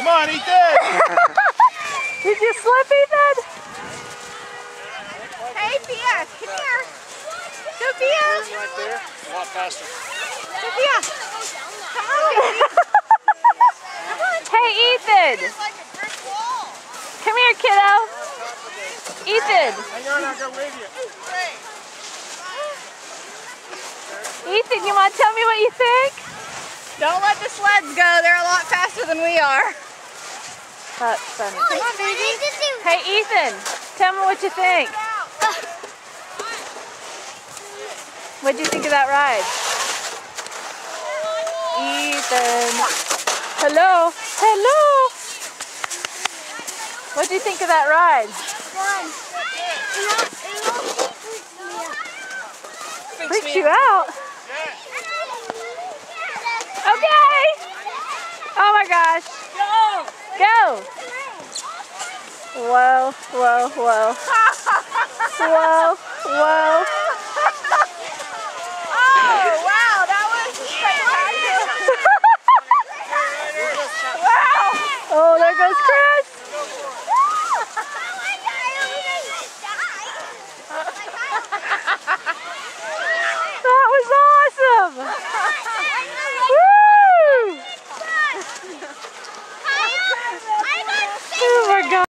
Come on, Ethan! Did you slip, Ethan? Hey, Pia, come here. Sophia. Right there. A lot faster. Sophia. Come on, baby. Come on. Hey, Ethan. It's like a brick wall. Come here, kiddo. Ethan. Hang on, I'll go with you. Ethan, you want to tell me what you think? Don't let the sleds go. They're a lot faster than we are. That's funny. Come on, baby. Hey, Ethan, tell me what you think. What'd you think of that ride? Ethan. Hello. Hello. What'd you think of that ride? Freaked you out? Okay. Oh my gosh. Go. Go. Whoa, whoa, whoa. Whoa, whoa. Oh, wow, that was spectacular. Wow. Oh, there goes Chris. That was awesome.